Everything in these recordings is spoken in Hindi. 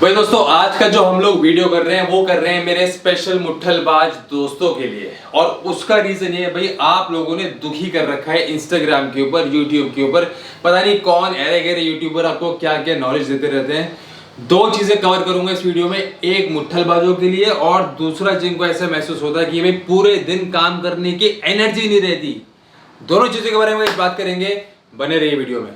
भाई दोस्तों, आज का जो हम लोग वीडियो कर रहे हैं वो कर रहे हैं मेरे स्पेशल मुट्ठलबाज दोस्तों के लिए। और उसका रीजन ये है भाई, आप लोगों ने दुखी कर रखा है इंस्टाग्राम के ऊपर, यूट्यूब के ऊपर। पता नहीं कौन अरे गहरे यूट्यूबर आपको क्या क्या नॉलेज देते रहते हैं। दो चीजें कवर करूंगा इस वीडियो में, एक मुट्ठलबाजों के लिए और दूसरा जिनको ऐसा महसूस होता है कि भाई पूरे दिन काम करने की एनर्जी नहीं रहती। दोनों चीजों के बारे में इस बात करेंगे, बने रहिए वीडियो में।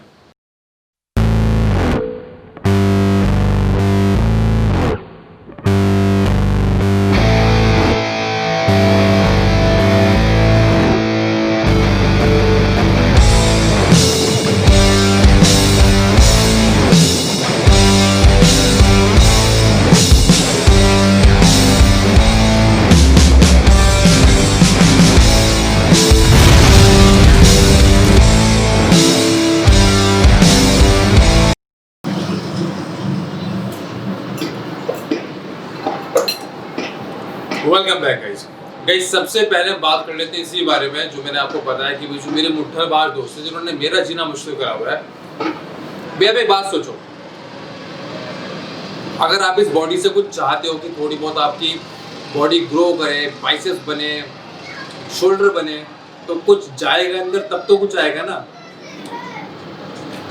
Welcome back guys. सबसे पहले बात कर लेते हैं इसी बारे में जो मैंने आपको बताया कि जो मेरे मुट्ठलबाज दोस्त हैं जिन्होंने मेरा जीना मुश्किल करा हुआ है। भैया एक बात सोचो, अगर आप इस बॉडी से कुछ चाहते हो कि थोड़ी बहुत आपकी बॉडी ग्रो करे, बाइसेप्स बने, शोल्डर बने, तो कुछ जाएगा अंदर तब तो कुछ आएगा ना।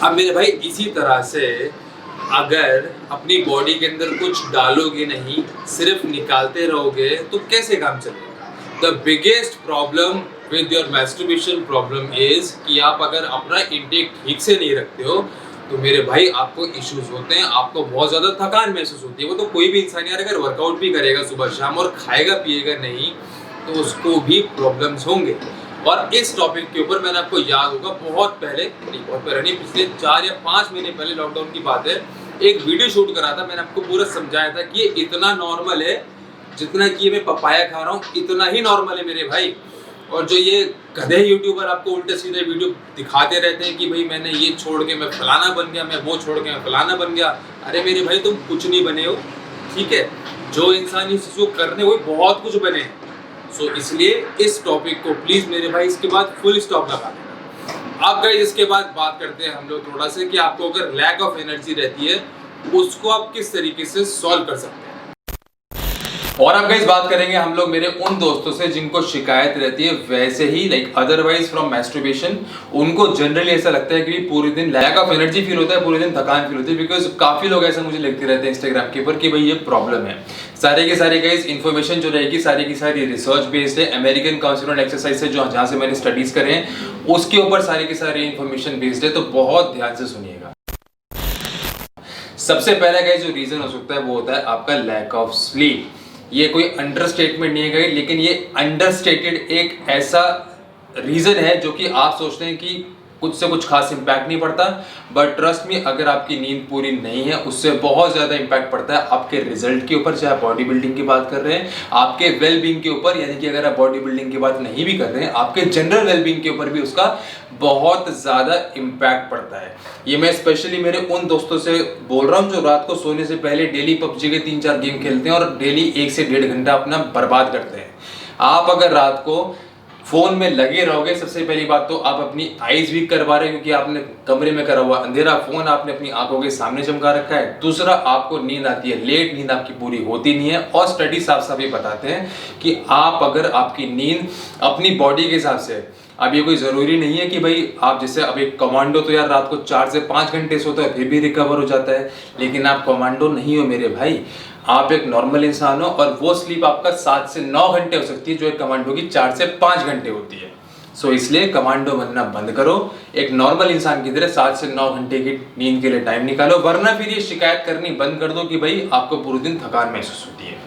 अब मेरे भाई इसी तरह से अगर अपनी बॉडी के अंदर कुछ डालोगे नहीं, सिर्फ निकालते रहोगे तो कैसे काम चलेगा। The biggest problem with your masturbation problem is कि आप अगर अपना इंटेक ठीक से नहीं रखते हो तो मेरे भाई आपको इश्यूज होते हैं, आपको बहुत ज़्यादा थकान महसूस होती है। वो तो कोई भी इंसान यार अगर वर्कआउट भी करेगा सुबह शाम और खाएगा पिएगा नहीं तो उसको भी प्रॉब्लम्स होंगे। और इस टॉपिक के ऊपर मैंने आपको याद होगा बहुत पहले नहीं, पिछले 4 या 5 महीने पहले लॉकडाउन की बात है, एक वीडियो शूट करा था। मैंने आपको पूरा समझाया था कि ये इतना नॉर्मल है जितना कि मैं पपाया खा रहा हूँ इतना ही नॉर्मल है मेरे भाई। और जो ये गधे यूट्यूबर आपको उल्टे सीधे वीडियो दिखाते रहते हैं कि भाई मैंने ये छोड़ के मैं फलाना बन गया, मैं वो छोड़ के मैं फलाना बन गया। अरे मेरे भाई तुम कुछ नहीं बने हो, ठीक है। जो इंसान इस चीज़ को करने वो बहुत कुछ बने हैं। सो इसलिए इस टॉपिक को प्लीज़ मेरे भाई इसके बाद फुल स्टॉप लगा देना। अब गाइस इसके बाद बात करते हैं हम लोग थोड़ा सा कि आपको अगर लैक ऑफ एनर्जी रहती है उसको आप किस तरीके से सॉल्व कर सकते हैं। और अब गाइस बात करेंगे हम लोग मेरे उन दोस्तों से जिनको शिकायत रहती है वैसे ही लाइक अदरवाइज फ्रॉम मैस्टरबेशन। उनको जनरली ऐसा लगता है कि पूरे दिन लैक ऑफ एनर्जी फील होता है, पूरे दिन थकान फील होती है। बिकॉज काफी लोग ऐसा मुझे लिखते रहते हैं इंस्टाग्राम के ऊपर कि भाई ये प्रॉब्लम है। सारे के सारे गाइस इन्फॉर्मेशन जो रहेगी सारी की सारी रिसर्च बेस्ड है, अमेरिकन काउंसिल ऑन एक्सरसाइज से जो जहाँ से मैंने स्टडीज करे हैं उसके ऊपर सारी की सारी इन्फॉर्मेशन बेस्ड है। तो बहुत ध्यान से सुनिएगा। सबसे पहला गाइस जो रीजन हो सकता है वो होता है आपका लैक ऑफ स्लीप। ये कोई अंडरस्टेटमेंट नहीं है गाइस, लेकिन ये अंडरस्टेटेड एक ऐसा रीजन है जो कि आप सोचते हैं कि कुछ से कुछ खास इंपैक्ट नहीं पड़ता, बट ट्रस्ट में अगर आपकी नींद पूरी नहीं है उससे बहुत ज़्यादा इंपैक्ट पड़ता है आपके रिजल्ट के ऊपर। चाहे बॉडी बिल्डिंग की बात कर रहे हैं, आपके वेल बीइंग के ऊपर, यानी कि अगर आप बॉडी बिल्डिंग की बात नहीं भी कर रहे हैं आपके जनरल वेल बीइंग के ऊपर भी उसका बहुत ज़्यादा इम्पैक्ट पड़ता है। ये मैं स्पेशली मेरे उन दोस्तों से बोल रहा हूँ जो रात को सोने से पहले डेली पबजी के 3-4 गेम खेलते हैं और डेली 1 से 1.5 घंटा अपना बर्बाद करते हैं। आप अगर रात को फोन में लगे रहोगे, सबसे पहली बात तो आप अपनी आईज वीक करवा रहे हो क्योंकि आपने कमरे में करा हुआ अंधेरा फोन आपने अपनी आंखों के सामने चमका रखा है। दूसरा, आपको नींद आती है लेट, नींद आपकी पूरी होती नहीं है। और स्टडी साफ साफ ये बताते हैं कि आप अगर आपकी नींद अपनी बॉडी के हिसाब से, अब ये कोई ज़रूरी नहीं है कि भाई आप जैसे अब एक कमांडो तो यार रात को 4 से 5 घंटे सोता है फिर भी रिकवर हो जाता है, लेकिन आप कमांडो नहीं हो मेरे भाई। आप एक नॉर्मल इंसान हो और वो स्लीप आपका 7 से 9 घंटे हो सकती है जो एक कमांडो की 4 से 5 घंटे होती है। सो इसलिए कमांडो बनना बंद करो, एक नॉर्मल इंसान की तरह 7 से 9 घंटे की नींद के लिए टाइम निकालो, वरना फिर ये शिकायत करनी बंद कर दो कि भाई आपको पूरे दिन थकान महसूस होती है।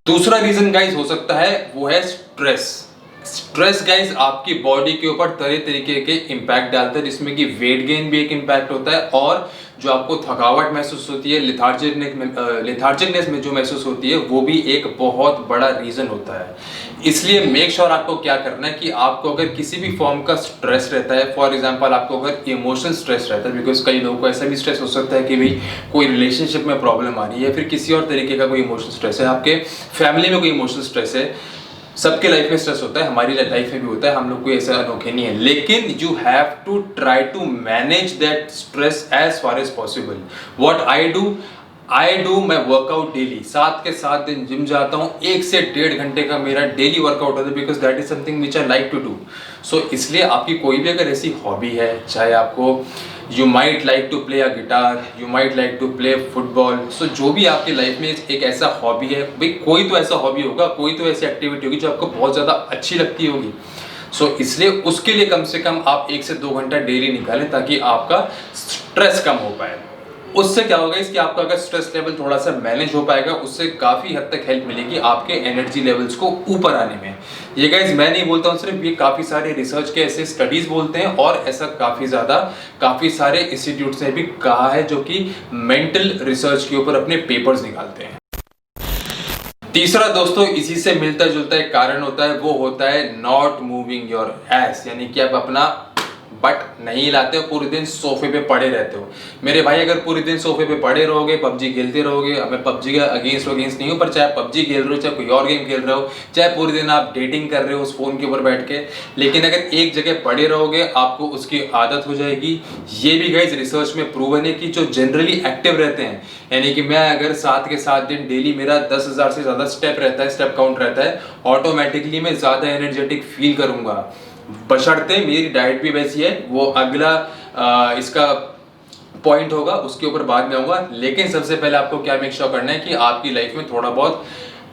दूसरा रीजन गाइस हो सकता है वो है स्ट्रेस। स्ट्रेस गाइस आपकी बॉडी के ऊपर तरह तरीके के इम्पैक्ट डालता है, जिसमें कि वेट गेन भी एक इम्पैक्ट होता है और जो आपको थकावट महसूस होती है, लिथार्जिकनेस में जो महसूस होती है वो भी एक बहुत बड़ा रीज़न होता है। इसलिए मेक श्योर आपको क्या करना है कि आपको अगर किसी भी फॉर्म का स्ट्रेस रहता है, फॉर एग्जांपल आपको अगर इमोशनल स्ट्रेस रहता है, बिकॉज कई लोगों को ऐसा भी स्ट्रेस हो सकता है कि भाई कोई रिलेशनशिप में प्रॉब्लम आ रही है, फिर किसी और तरीके का कोई इमोशनल स्ट्रेस है, आपके फैमिली में कोई इमोशनल स्ट्रेस है। सबके लाइफ में स्ट्रेस होता है, हमारी लाइफ में भी होता है, हम लोग कोई ऐसा अनोखे नहीं है, लेकिन you have to try to manage that stress as far as possible. What I do, I do मैं वर्कआउट डेली, 7 के 7 दिन जिम जाता हूँ, 1 से 1.5 घंटे का मेरा डेली वर्कआउट होता है, because that is something which I like to do. So इसलिए आपकी कोई भी अगर ऐसी हॉबी है, चाहे आपको you might like to play a guitar, you might like to play football, so जो भी आपकी लाइफ में एक ऐसा हॉबी है, भाई कोई तो ऐसा हॉबी होगा, कोई तो ऐसी एक्टिविटी होगी जो आपको बहुत ज़्यादा अच्छी लगती होगी। सो इसलिए उसके लिए कम से कम आप 1 से 2 घंटा डेली निकालें, ताकि आपका स्ट्रेस कम हो पाए। उससे क्या होगा इसकी, आपका अगर स्ट्रेस लेवल थोड़ा सा मैनेज हो पाएगा, उससे काफ़ी हद तक हेल्प मिलेगी आपके एनर्जी लेवल्स को ऊपर आने में। ये गाइज मैं नहीं बोलता हूँ सिर्फ, ये काफ़ी सारे रिसर्च के ऐसे स्टडीज बोलते हैं, और ऐसा काफ़ी सारे इंस्टीट्यूट्स ने भी कहा है जो कि मेंटल रिसर्च के ऊपर अपने पेपर्स निकालते हैं। तीसरा दोस्तों इसी से मिलता जुलता एक कारण होता है, वो होता है नॉट मूविंग योर एस, यानी कि आप अपना बट नहीं हिलाते हो, पूरे दिन सोफे पे पड़े रहते हो। मेरे भाई अगर पूरे दिन सोफे पे पड़े रहोगे, पबजी खेलते रहोगे, मैं पबजी का अगेंस्ट नहीं हूँ, पर चाहे पबजी खेल रहे हो, चाहे कोई और गेम खेल रहे हो, चाहे पूरे दिन आप डेटिंग कर रहे हो उस फोन के ऊपर बैठ के, लेकिन अगर एक जगह पड़े रहोगे आपको उसकी आदत हो जाएगी। ये भी गाइस रिसर्च में प्रूवन है कि जो जनरली एक्टिव रहते हैं, यानी कि मैं अगर 7 के 7 दिन डेली मेरा 10,000 से ज़्यादा स्टेप रहता है, स्टेप काउंट रहता है, ऑटोमेटिकली मैं ज़्यादा एनर्जेटिक फील करूँगा, बशर्ते मेरी डाइट भी वैसी है। वो अगला इसका पॉइंट होगा, उसके ऊपर बाद में आऊंगा। लेकिन सबसे पहले आपको क्या मेक श्योर करना है कि आपकी लाइफ में थोड़ा बहुत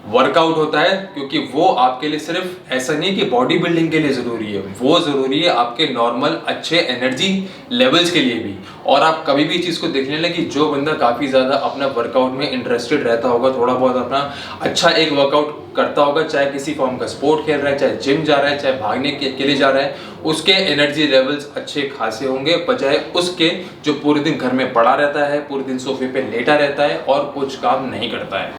वर्कआउट होता है, क्योंकि वो आपके लिए सिर्फ ऐसा नहीं कि बॉडी बिल्डिंग के लिए ज़रूरी है, वो ज़रूरी है आपके नॉर्मल अच्छे एनर्जी लेवल्स के लिए भी। और आप कभी भी चीज़ को देख लेना कि जो बंदा काफ़ी ज़्यादा अपना वर्कआउट में इंटरेस्टेड रहता होगा, थोड़ा बहुत अपना अच्छा एक वर्कआउट करता होगा, चाहे किसी फॉर्म का स्पोर्ट खेल रहा है, चाहे जिम जा रहा है, चाहे भागने के लिए जा रहा है, उसके एनर्जी लेवल्स अच्छे खासे होंगे, बजाय उसके जो पूरे दिन घर में पड़ा रहता है, पूरे दिन सोफे पे लेटा रहता है और कुछ काम नहीं करता है।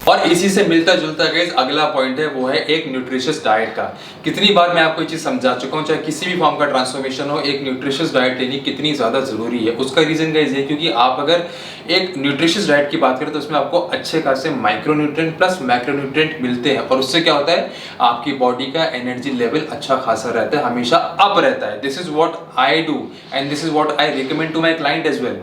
और इसी से मिलता जुलता गाइस अगला पॉइंट है, वो है एक न्यूट्रिशियस डाइट का। कितनी बार मैं आपको ये चीज समझा चुका हूँ, चाहे किसी भी फॉर्म का ट्रांसफॉर्मेशन हो, एक न्यूट्रिशियस डाइट लेनी कितनी ज्यादा जरूरी है। उसका रीजन गाइस ये, क्योंकि आप अगर एक न्यूट्रिशियस डाइट की बात करें तो उसमें आपको अच्छे खासे माइक्रोन्यूट्रिएंट प्लस मैक्रोन्यूट्रिएंट मिलते हैं, और उससे क्या होता है आपकी बॉडी का एनर्जी लेवल अच्छा खासा रहता है, हमेशा अप रहता है। This is what I do and this is what I recommend to my client as well.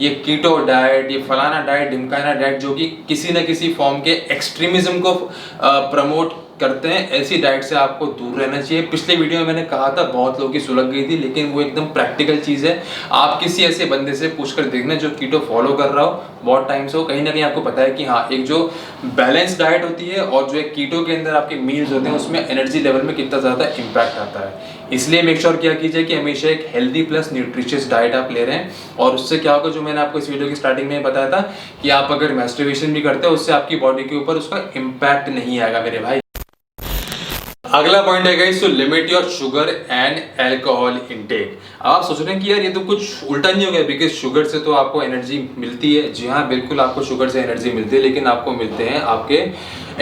ये कीटो डाइट, ये फलाना डाइट, ढिमकाना डाइट, जो कि किसी न किसी फॉर्म के एक्सट्रीमिज्म को प्रमोट करते हैं, ऐसी डाइट से आपको दूर रहना चाहिए। पिछले वीडियो में मैंने कहा था, बहुत लोगों की सुलग गई थी, लेकिन वो एकदम प्रैक्टिकल चीज़ है। आप किसी ऐसे बंदे से पूछकर देखना जो कीटो फॉलो कर रहा हो बहुत टाइम से हो, कहीं ना कहीं आपको पता है कि हाँ, एक जो बैलेंस डाइट होती है और जो एक कीटो के अंदर आपके मील्स होते हैं, उसमें एनर्जी लेवल में कितना ज़्यादा इम्पैक्ट आता है। इसलिए मेक श्योर क्या कीजिए कि हमेशा एक हेल्दी प्लस न्यूट्रिशियस डाइट आप ले रहे हैं। और उससे क्या होगा, जो मैंने आपको इस वीडियो की स्टार्टिंग में बताया था कि आप अगर मैस्टरबेशन भी करते हो, उससे आपकी बॉडी के ऊपर उसका इम्पैक्ट नहीं आएगा मेरे भाई। अगला पॉइंट है guys, to limit your sugar and alcohol intake. आप सोच रहे हैं कि यार ये तो कुछ उल्टा नहीं हो गया, बिकॉज शुगर से तो आपको एनर्जी मिलती है। जी हाँ, बिल्कुल आपको शुगर से एनर्जी मिलती है, लेकिन आपको मिलते हैं आपके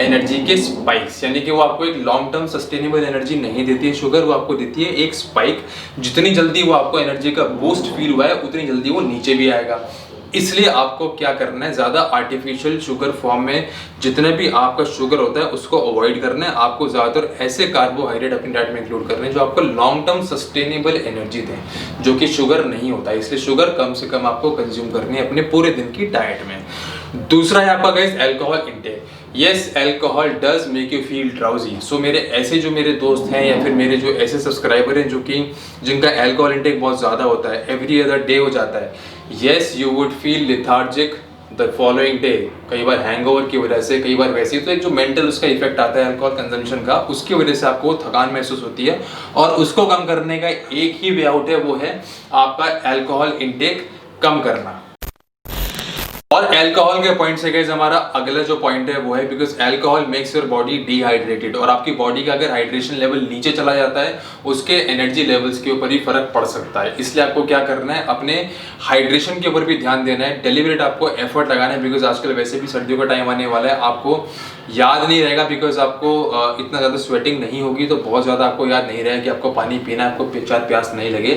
एनर्जी के स्पाइक्स, यानी कि वो आपको एक लॉन्ग टर्म सस्टेनेबल एनर्जी नहीं देती है शुगर, वो आपको देती है एक स्पाइक। जितनी जल्दी वो आपको एनर्जी का बूस्ट फील हुआ है, उतनी जल्दी वो नीचे भी आएगा। इसलिए आपको क्या करना है, ज़्यादा आर्टिफिशियल शुगर फॉर्म में जितने भी आपका शुगर होता है उसको अवॉइड करना है। आपको ज़्यादातर ऐसे कार्बोहाइड्रेट अपनी डाइट में इंक्लूड करने हैं जो आपको लॉन्ग टर्म सस्टेनेबल एनर्जी दें, जो कि शुगर नहीं होता है। इसलिए शुगर कम से कम आपको कंज्यूम करनी है अपने पूरे दिन की डाइट में। दूसरा है आपका guys alcohol intake. Yes, alcohol does make you feel drowsy. So मेरे ऐसे जो मेरे दोस्त हैं या फिर मेरे जो ऐसे सब्सक्राइबर हैं जो कि जिनका अल्कोहल इंटेक बहुत ज़्यादा होता है, एवरी अदर डे हो जाता है, yes you would feel lethargic the following day. कई बार हैंगओवर की वजह से, कई बार वैसे, तो एक जो मेंटल उसका इफेक्ट आता है अल्कोहल कंजम्पशन का, उसकी वजह से आपको थकान महसूस होती है। और उसको कम करने का एक ही वे आउट है, वो है आपका अल्कोहल इंटेक कम करना। और अल्कोहल के पॉइंट से गाइस हमारा अगला जो पॉइंट है वो है, because alcohol makes your body dehydrated, और आपकी बॉडी का अगर हाइड्रेशन लेवल नीचे चला जाता है, उसके एनर्जी लेवल्स के ऊपर ही फर्क पड़ सकता है। इसलिए आपको क्या करना है, अपने हाइड्रेशन के ऊपर भी ध्यान देना है, डेलिबरेट आपको एफर्ट लगाना है, बिकॉज आजकल वैसे भी सर्दियों का टाइम आने वाला है। आपको याद नहीं रहेगा, बिकॉज आपको इतना ज़्यादा स्वेटिंग नहीं होगी, तो बहुत ज़्यादा आपको याद नहीं रहेगा कि आपको पानी पीना है, आपको चार प्यास नहीं लगे।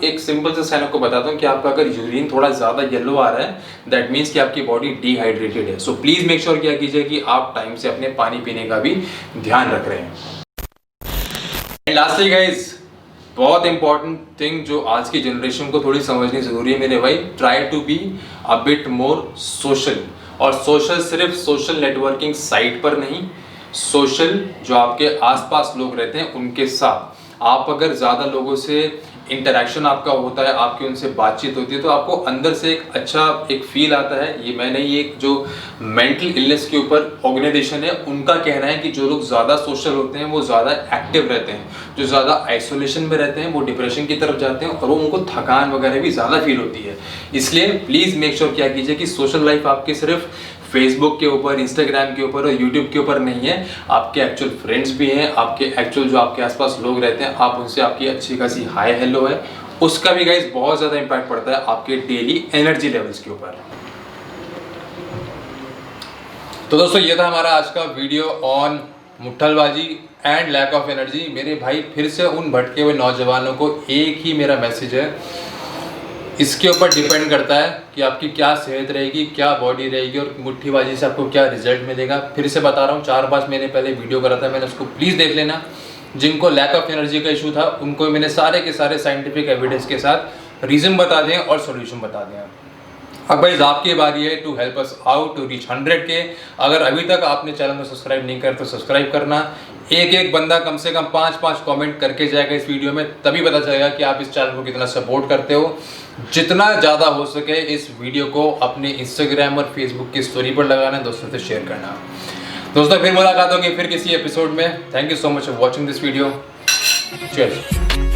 एक सिंपल सा साइन आपको बताता हूँ कि आपका अगर यूरिन थोड़ा ज़्यादा येलो आ रहा है, दैट मीन्स कि आपकी बॉडी डिहाइड्रेटेड है। सो प्लीज मेक श्योर क्या कीजिए कि आप टाइम से अपने पानी पीने का भी ध्यान रख रहे हैं। लास्टली गाइज, बहुत इंपॉर्टेंट थिंग जो आज की जनरेशन को थोड़ी समझनी जरूरी है मेरे भाई, try to be a bit more social. और सोशल सिर्फ सोशल नेटवर्किंग साइट पर नहीं, सोशल जो आपके आसपास लोग रहते हैं उनके साथ आप अगर ज़्यादा लोगों से इंटरेक्शन आपका होता है, आपकी उनसे बातचीत होती है, तो आपको अंदर से एक अच्छा एक फील आता है। ये मैंने ये एक जो मेंटल इलनेस के ऊपर ऑर्गेनाइजेशन है उनका कहना है कि जो लोग ज़्यादा सोशल होते हैं वो ज़्यादा एक्टिव रहते हैं, जो ज़्यादा आइसोलेशन में रहते हैं वो डिप्रेशन की तरफ जाते हैं और वो उनको थकान वगैरह भी ज़्यादा फील होती है। इसलिए प्लीज़ मेक श्योर क्या कीजिए कि सोशल लाइफ आपकी सिर्फ फेसबुक के ऊपर, इंस्टाग्राम के ऊपर और यूट्यूब के ऊपर नहीं है, आपके एक्चुअल फ्रेंड्स भी हैं, आपके एक्चुअल जो आपके आसपास लोग रहते हैं आप उनसे आपकी अच्छी खासी हाय हेलो है, उसका भी गाइस बहुत ज़्यादा इम्पैक्ट पड़ता है आपके डेली एनर्जी लेवल्स के ऊपर। तो दोस्तों ये था हमारा आज का वीडियो ऑन मुट्ठलबाजी एंड लैक ऑफ एनर्जी। मेरे भाई फिर से उन भटके हुए नौजवानों को एक ही मेरा मैसेज है, इसके ऊपर डिपेंड करता है कि आपकी क्या सेहत रहेगी, क्या बॉडी रहेगी और मुट्ठीबाजी से आपको क्या रिजल्ट मिलेगा। फिर से बता रहा हूँ, 4-5 महीने पहले वीडियो करा था मैंने, उसको प्लीज़ देख लेना। जिनको लैक ऑफ एनर्जी का इशू था उनको मैंने सारे के सारे साइंटिफिक एविडेंस के साथ रीज़न बता दें और सॉल्यूशन बता दें। अब भाई आपकी बारी है to help us out to reach 100K। अगर अभी तक आपने चैनल को सब्सक्राइब नहीं कर तो सब्सक्राइब करना। एक बंदा कम से कम 5-5 कमेंट करके जाएगा इस वीडियो में, तभी पता चलेगा कि आप इस चैनल को कितना सपोर्ट करते हो। जितना ज़्यादा हो सके इस वीडियो को अपने इंस्टाग्राम और फेसबुक की स्टोरी पर लगाना, दोस्तों से शेयर करना। दोस्तों फिर मुलाकात होगी फिर किसी एपिसोड में। Thank you so much for watching this video. Cheers.